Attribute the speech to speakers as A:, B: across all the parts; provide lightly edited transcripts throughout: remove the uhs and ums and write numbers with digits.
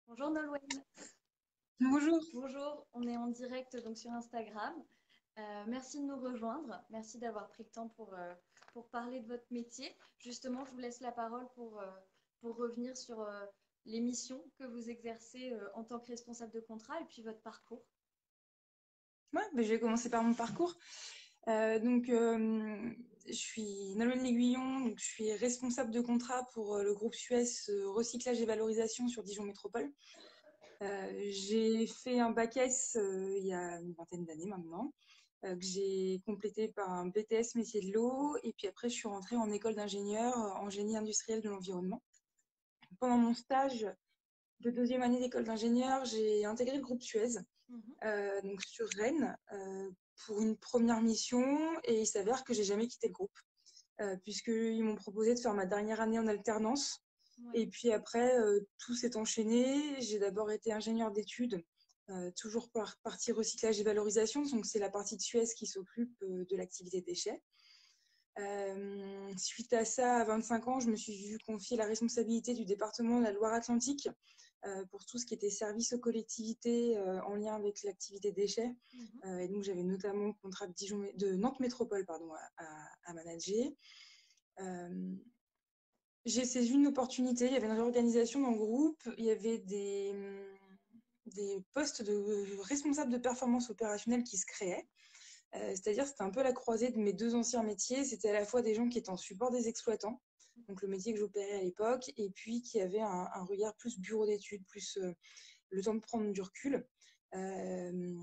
A: Bonjour Nolwenn.
B: Bonjour.
A: Bonjour, on est en direct donc sur Instagram. Merci de nous rejoindre. Merci d'avoir pris le temps pour parler de votre métier. Justement, je vous laisse la parole pour revenir sur les missions que vous exercez en tant que responsable de contrat et puis votre parcours.
B: Ouais, je vais commencer par mon parcours. Je suis Nolwenn L'Aiguillon, donc je suis responsable de contrat pour le groupe Suez Recyclage et Valorisation sur Dijon Métropole. J'ai fait un bac S il y a une vingtaine d'années maintenant, que j'ai complété par un BTS métier de l'eau, et puis après je suis rentrée en école d'ingénieur en génie industriel de l'environnement. Pendant mon stage de deuxième année d'école d'ingénieur, j'ai intégré le groupe Suez,
A: Mhm.
B: donc sur Rennes, pour une première mission, et il s'avère que j'ai jamais quitté le groupe, puisqu'ils m'ont proposé de faire ma dernière année en alternance.
A: Ouais.
B: Et puis après, tout s'est enchaîné. J'ai d'abord été ingénieur d'études, toujours par partie recyclage et valorisation, donc c'est la partie de Suez qui s'occupe de l'activité déchets. Suite à ça, à 25 ans, je me suis vue confier la responsabilité du département de la Loire-Atlantique pour tout ce qui était service aux collectivités en lien avec l'activité déchets.
A: Mhm.
B: Et donc, j'avais notamment le contrat de Nantes Métropole pardon, à manager. Euh, j'ai saisi une opportunité. Il y avait une réorganisation dans le groupe. Il y avait des postes de responsable de performance opérationnelle qui se créaient. C'est-à-dire, c'était un peu la croisée de mes deux anciens métiers. C'était à la fois des gens qui étaient en support des exploitants, donc le métier que j'opérais à l'époque, et puis qui avaient un regard plus bureau d'études, plus le temps de prendre du recul. Euh,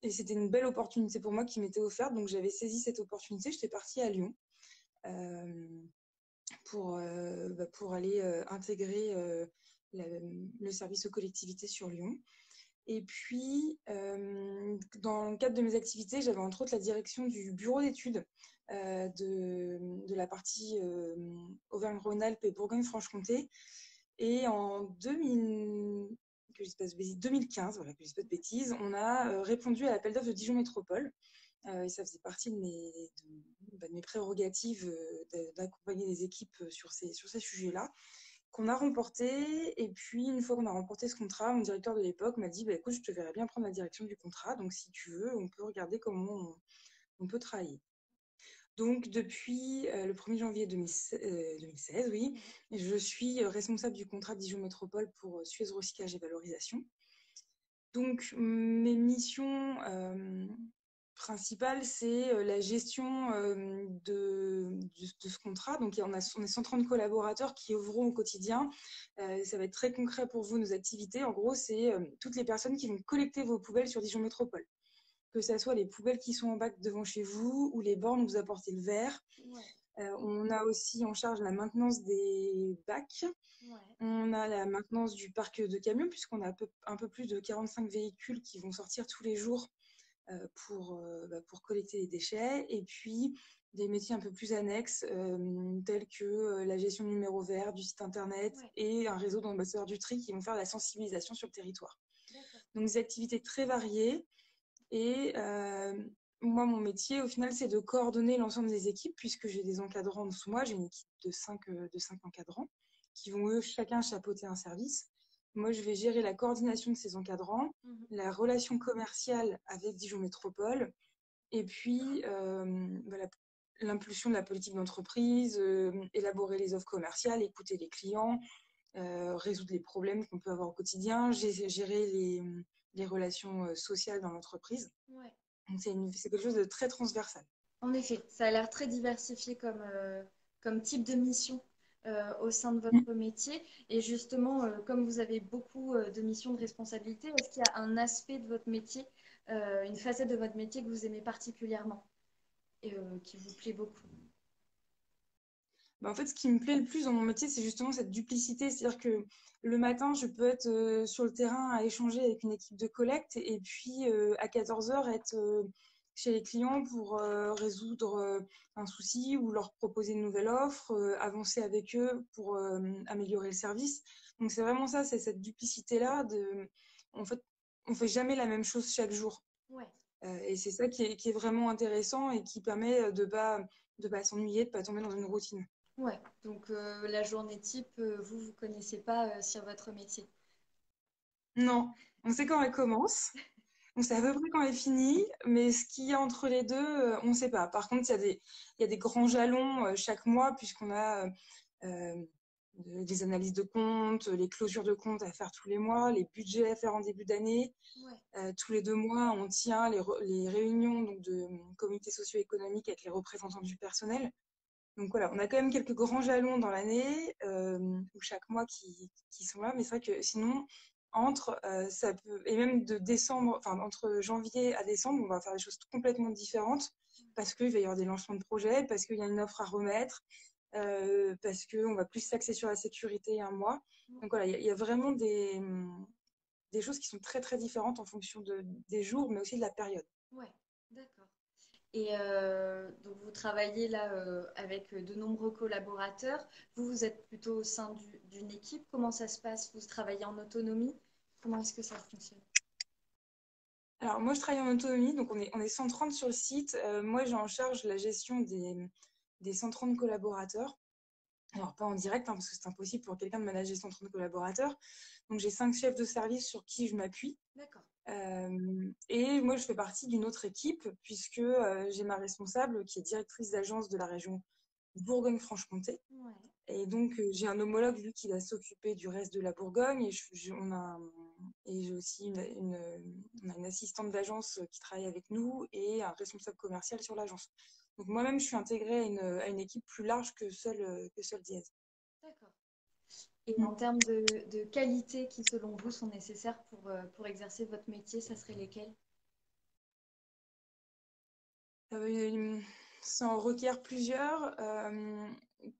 B: et c'était une belle opportunité pour moi qui m'était offerte, donc j'avais saisi cette opportunité. J'étais partie à Lyon euh, pour aller intégrer le service aux collectivités sur Lyon. Et puis, dans le cadre de mes activités, j'avais entre autres la direction du bureau d'études de la partie Auvergne-Rhône-Alpes et Bourgogne-Franche-Comté. Et en 2000, que je dise pas de bêtises, 2015, voilà, que je dise pas de bêtises, on a répondu à l'appel d'offres de Dijon Métropole. Et ça faisait partie de mes prérogatives d'accompagner les équipes sur ces sujets-là qu'on a remporté. Et puis, une fois qu'on a remporté ce contrat, mon directeur de l'époque m'a dit, bah, écoute, je te verrais bien prendre la direction du contrat. Donc, si tu veux, on peut regarder comment on peut travailler. Donc, depuis le 1er janvier 2016, oui,
A: Ouais.
B: je suis responsable du contrat de Dijon Métropole pour Suez Recyclage et Valorisation. Donc, mes missions principales, c'est la gestion de ce contrat. Donc, on est 130 collaborateurs qui œuvront au quotidien. Ça va être très concret pour vous, nos activités. En gros, c'est toutes les personnes qui vont collecter vos poubelles sur Dijon Métropole. Que ce soit les poubelles qui sont en bac devant chez vous ou les bornes où vous apportez le verre.
A: Ouais.
B: On a aussi en charge la maintenance des bacs.
A: Ouais.
B: On a la maintenance du parc de camions, puisqu'on a un peu plus de 45 véhicules qui vont sortir tous les jours pour collecter les déchets. Et puis, des métiers un peu plus annexes, tels que la gestion du numéro vert, du site internet
A: Ouais.
B: et un réseau d'ambassadeurs du tri qui vont faire la sensibilisation sur le territoire.
A: D'accord.
B: Donc, des activités très variées. Et moi, mon métier, au final, c'est de coordonner l'ensemble des équipes, puisque j'ai des encadrants en dessous de moi. J'ai une équipe de cinq encadrants qui vont, eux, chacun chapeauter un service. Moi, je vais gérer la coordination de ces encadrants,
A: Mhm.
B: la relation commerciale avec Dijon Métropole, et puis voilà, l'impulsion de la politique d'entreprise, élaborer les offres commerciales, écouter les clients, résoudre les problèmes qu'on peut avoir au quotidien, gérer les relations sociales dans l'entreprise.
A: Ouais.
B: Donc, c'est quelque chose de très transversal.
A: En effet, ça a l'air très diversifié comme type de mission au sein de
B: Mm.
A: votre métier. Et justement, comme vous avez beaucoup de missions de responsabilité, est-ce qu'il y a un aspect de votre métier, une facette de votre métier que vous aimez particulièrement et qui vous plaît beaucoup?
B: Bah, en fait, ce qui me plaît le plus dans mon métier, c'est justement cette duplicité. C'est-à-dire que le matin, je peux être sur le terrain à échanger avec une équipe de collecte et puis à 14 heures être chez les clients pour résoudre un souci ou leur proposer une nouvelle offre, avancer avec eux pour améliorer le service. Donc c'est vraiment ça, c'est cette duplicité-là. En fait, on fait jamais la même chose chaque jour.
A: Ouais,
B: Et c'est ça qui est vraiment intéressant et qui permet de pas s'ennuyer, de pas tomber dans une routine.
A: ouais. Donc la journée type, vous connaissez pas sur votre métier.
B: Non, on sait quand elle commence, on sait à peu près quand elle finit, mais ce qu'il y a entre les deux, on ne sait pas. Par contre, il y a des grands jalons chaque mois, puisqu'on a euh, des analyses de comptes, les clôtures de comptes à faire tous les mois, les budgets à faire en début d'année.
A: Ouais,
B: Tous les 2 mois, on tient les réunions donc, de comité socio-économique avec les représentants du personnel. Donc voilà, on a quand même quelques grands jalons dans l'année, ou chaque mois qui sont là, mais c'est vrai que sinon, ça peut, et même de décembre, enfin entre janvier à décembre, on va faire des choses complètement différentes parce qu'il va y avoir des lancements de projets, parce qu'il y a une offre à remettre, parce qu'on va plus s'axer sur la sécurité un mois.
A: ouais,
B: Donc voilà, il y a vraiment des choses qui sont très très différentes en fonction des jours, mais aussi de la période.
A: ouais, d'accord. Et donc vous travaillez là avec de nombreux collaborateurs. Vous, vous êtes plutôt au sein d'une équipe. Comment ça se passe? Vous travaillez en autonomie? Comment est-ce que ça fonctionne?
B: Alors moi, je travaille en autonomie, donc on est 130 sur le site. Moi, j'ai en charge la gestion des 130 collaborateurs. Alors pas en direct, hein, parce que c'est impossible pour quelqu'un de manager 130 collaborateurs. Donc j'ai 5 chefs de service sur qui je m'appuie.
A: D'accord.
B: Et moi, je fais partie d'une autre équipe, puisque j'ai ma responsable qui est directrice d'agence de la région Bourgogne-Franche-Comté.
A: Ouais.
B: Et donc, j'ai un homologue, lui, qui va s'occuper du reste de la Bourgogne. Et j'ai aussi on a une assistante d'agence qui travaille avec nous et un responsable commercial sur l'agence. Donc, moi-même, je suis intégrée à une équipe plus large que seul Diaz.
A: D'accord. Et en termes de qualités qui, selon vous, sont nécessaires pour exercer votre métier, ça serait lesquelles?
B: Euh, Ça en requiert plusieurs.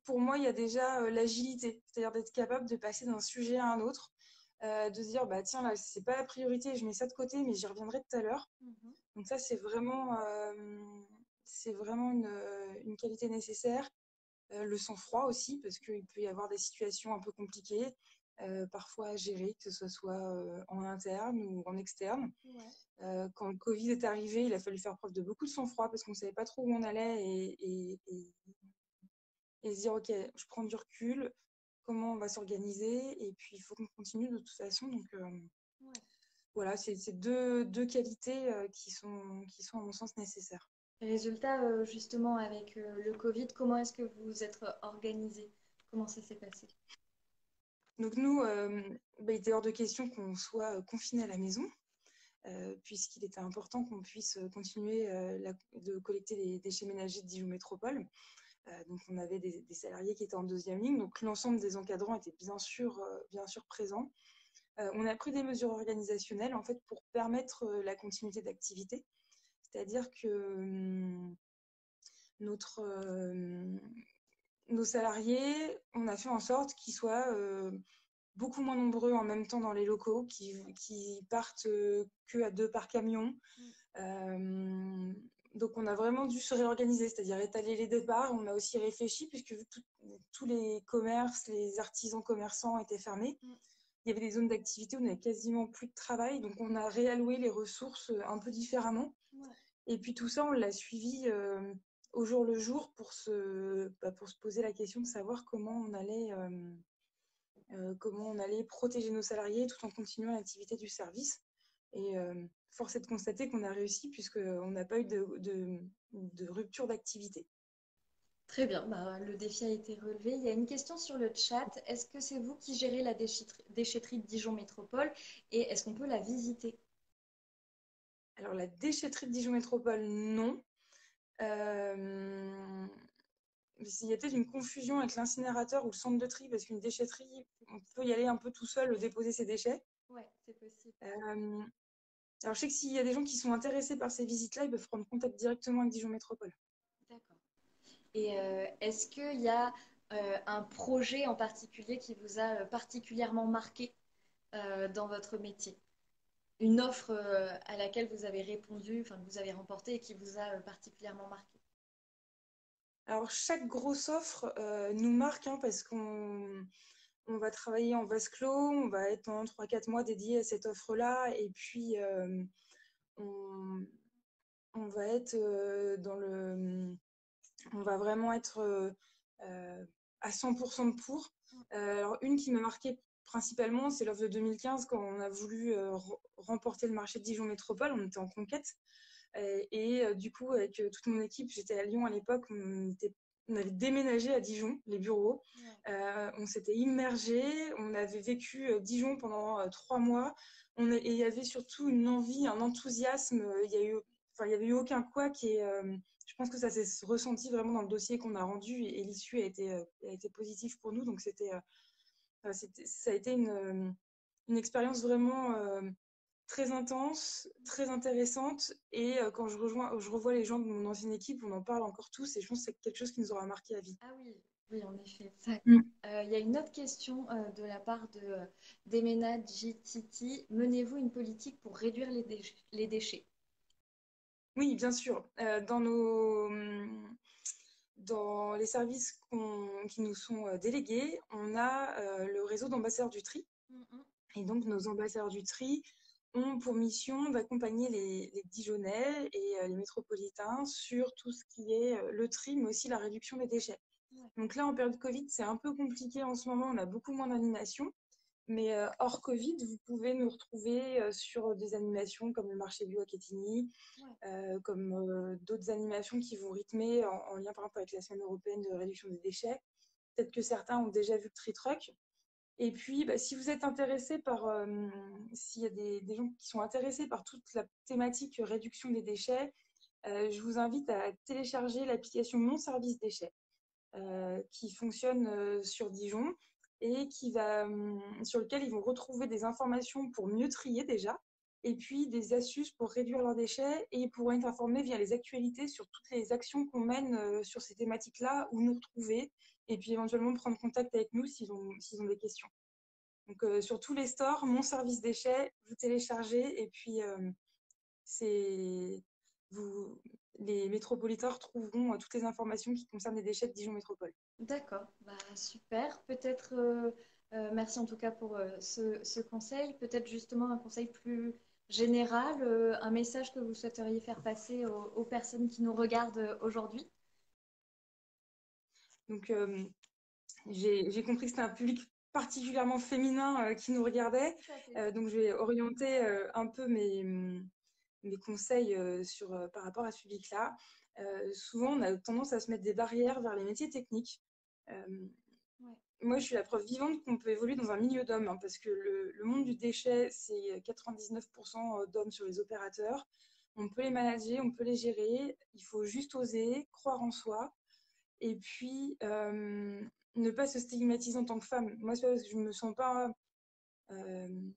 B: Pour moi, il y a déjà l'agilité, c'est-à-dire d'être capable de passer d'un sujet à un autre, de se dire, bah tiens, là, c'est pas la priorité, je mets ça de côté, mais j'y reviendrai tout à l'heure.
A: Mhm.
B: Donc ça, c'est vraiment une qualité nécessaire. Le sang-froid aussi, parce qu'il peut y avoir des situations un peu compliquées, parfois à gérer, que ce soit en interne ou en externe.
A: Ouais.
B: Quand le Covid est arrivé, il a fallu faire preuve de beaucoup de sang-froid parce qu'on ne savait pas trop où on allait et se dire, OK, je prends du recul, comment on va s'organiser, et puis il faut qu'on continue de toute façon. Donc
A: Ouais.
B: voilà, c'est deux qualités qui sont à mon sens nécessaires.
A: Résultat, justement, avec le Covid, comment est-ce que vous vous êtes organisé? Comment ça s'est passé?
B: Donc nous, bah, il était hors de question qu'on soit confinés à la maison, puisqu'il était important qu'on puisse continuer de collecter les déchets ménagers de Dijon Métropole. Donc on avait des salariés qui étaient en deuxième ligne, donc l'ensemble des encadrants était bien sûr présent. On a pris des mesures organisationnelles en fait pour permettre la continuité d'activité, c'est-à-dire que notre, nos salariés, on a fait en sorte qu'ils soient beaucoup moins nombreux en même temps dans les locaux, qui partent que à deux par camion.
A: Mm.
B: Euh, donc on a vraiment dû se réorganiser, c'est-à-dire étaler les départs. On a aussi réfléchi, puisque tous les commerces, les artisans commerçants étaient fermés.
A: Mm.
B: Il y avait des zones d'activité où on n'avait quasiment plus de travail, donc on a réalloué les ressources un peu différemment.
A: Ouais.
B: Et puis tout ça, on l'a suivi au jour le jour pour se poser la question de savoir comment on allait protéger nos salariés tout en continuant l'activité du service. Et force est de constater qu'on a réussi puisqu'on n'a pas eu de rupture d'activité.
A: Très bien, bah, le défi a été relevé. Il y a une question sur le chat. Est-ce que c'est vous qui gérez la déchetterie de Dijon Métropole et est-ce qu'on peut la visiter?
B: Alors la déchetterie de Dijon Métropole, non. Euh, Il y a peut-être une confusion avec l'incinérateur ou le centre de tri, parce qu'une déchetterie, on peut y aller un peu tout seul, déposer ses déchets.
A: Ouais, c'est possible.
B: Euh, alors je sais que s'il y a des gens qui sont intéressés par ces visites-là, ils peuvent prendre contact directement avec Dijon Métropole.
A: D'accord. Et est-ce qu'il y a un projet en particulier qui vous a particulièrement marqué dans votre métier? Une offre à laquelle vous avez répondu, enfin que vous avez remporté et qui vous a particulièrement marqué?
B: Alors chaque grosse offre nous marque, hein, parce on va travailler en vase clos, on va être pendant 3 4 mois dédié à cette offre-là, et puis on, on va être on va vraiment être à 100% pour. Alors une qui m'a marqué principalement, c'est lors de 2015 quand on a voulu remporter le marché de Dijon Métropole. On était en conquête. Du coup, avec toute mon équipe, j'étais à Lyon à l'époque, on avait déménagé à Dijon, les bureaux.
A: Ouais.
B: On s'était immergé, on avait vécu Dijon pendant 3 mois. Et il y avait surtout une envie, un enthousiasme. Il y avait eu aucun couac et je pense que ça s'est ressenti vraiment dans le dossier qu'on a rendu et l'issue a été positive pour nous. Donc ça a été une expérience vraiment très intense, très intéressante. Et quand je revois les gens de mon ancienne équipe, on en parle encore tous et je pense que c'est quelque chose qui nous aura marqué à vie.
A: Ah oui, oui, en effet. Ça.
B: Mm.
A: Il y a une autre question de la part de Demena GTT. Menez-vous une politique pour réduire les déchets?
B: Oui, bien sûr. Dans les services qui nous sont délégués, on a le réseau d'ambassadeurs du tri.
A: Mhm.
B: Et donc, nos ambassadeurs du tri ont pour mission d'accompagner les Dijonnais et les métropolitains sur tout ce qui est le tri, mais aussi la réduction des déchets.
A: Ouais.
B: Donc là, en période Covid, c'est un peu compliqué en ce moment, on a beaucoup moins d'animations. Mais hors Covid, vous pouvez nous retrouver sur des animations comme le marché bio à Quetigny,
A: Ouais.
B: comme d'autres animations qui vont rythmer en lien par exemple avec la semaine européenne de réduction des déchets. Peut-être que certains ont déjà vu le Tree Truck. Et puis, bah, si vous êtes intéressé s'il y a des gens qui sont intéressés par toute la thématique réduction des déchets, je vous invite à télécharger l'application Mon Service Déchets, qui fonctionne sur Dijon et sur lequel ils vont retrouver des informations pour mieux trier déjà, et puis des astuces pour réduire leurs déchets et pour être informés via les actualités sur toutes les actions qu'on mène sur ces thématiques-là, où nous retrouver, et puis éventuellement prendre contact avec nous s'ils ont des questions. Donc sur tous les stores, Mon Service Déchets, vous téléchargez et puis c'est vous les métropolitains retrouveront toutes les informations qui concernent les déchets de Dijon Métropole.
A: D'accord, bah, super. Peut-être, merci en tout cas pour ce conseil. Peut-être justement un conseil plus général, un message que vous souhaiteriez faire passer aux personnes qui nous regardent aujourd'hui.
B: Donc j'ai compris que c'était un public particulièrement féminin qui nous regardait.
A: Tout à fait.
B: Donc je vais orienter un peu mes conseils par rapport à ce public-là. Souvent, on a tendance à se mettre des barrières vers les métiers techniques. Euh,
A: Ouais.
B: Moi, je suis la preuve vivante qu'on peut évoluer dans un milieu d'hommes, hein, parce que le monde du déchet, c'est 99% d'hommes sur les opérateurs. On peut les manager, on peut les gérer. Il faut juste oser, croire en soi, et puis ne pas se stigmatiser en tant que femme. Moi, c'est parce que je me sens pas. Euh,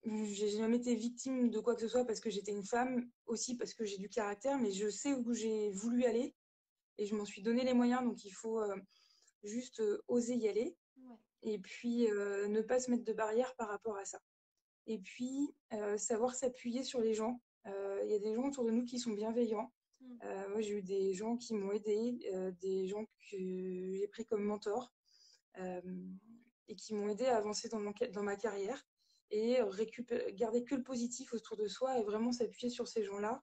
B: j'ai jamais été victime de quoi que ce soit parce que j'étais une femme, aussi parce que j'ai du caractère, mais je sais où j'ai voulu aller et je m'en suis donné les moyens, donc il faut juste oser y aller
A: Ouais.
B: et puis ne pas se mettre de barrières par rapport à ça. Et puis savoir s'appuyer sur les gens. Il y a des gens autour de nous qui sont bienveillants.
A: Mm.
B: Moi, j'ai eu des gens qui m'ont aidé, des gens que j'ai pris comme mentors euh, et qui m'ont aidé à avancer dans ma carrière et garder que le positif autour de soi et vraiment s'appuyer sur ces gens-là.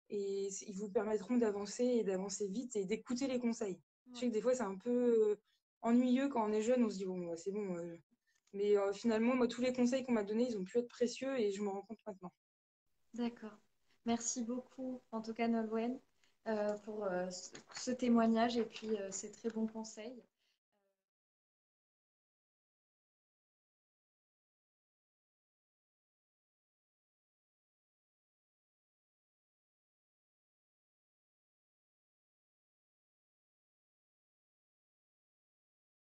B: Et ils vous permettront d'avancer et d'avancer vite et d'écouter les conseils. Je
A: Ouais.
B: sais que des fois, c'est un peu ennuyeux quand on est jeune, on se dit, bon, c'est bon. Mais finalement, moi, tous les conseils qu'on m'a donnés, ils ont pu être précieux et je m'en rends compte maintenant.
A: D'accord. Merci beaucoup, en tout cas, Nolwenn, pour ce témoignage et puis ces très bons conseils.